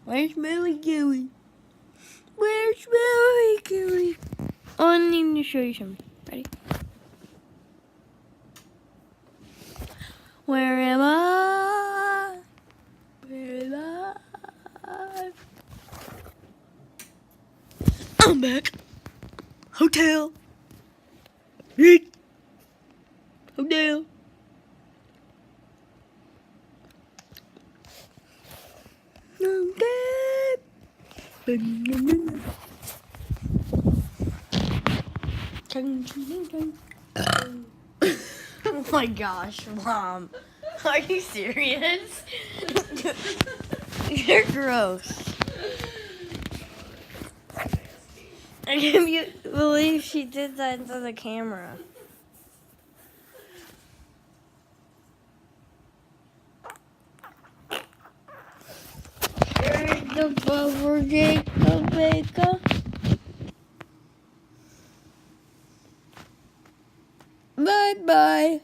Where's Smelly Gooey? Where's Smelly Gooey? Oh, I need to show you something. Ready? Where am I? Where am I? I'm back. Hotel. Hotel. Oh my gosh, Mom. Are you serious? You're gross. I can't believe she did that into the camera. Here's the bubble Jacob Baker. Bye-bye.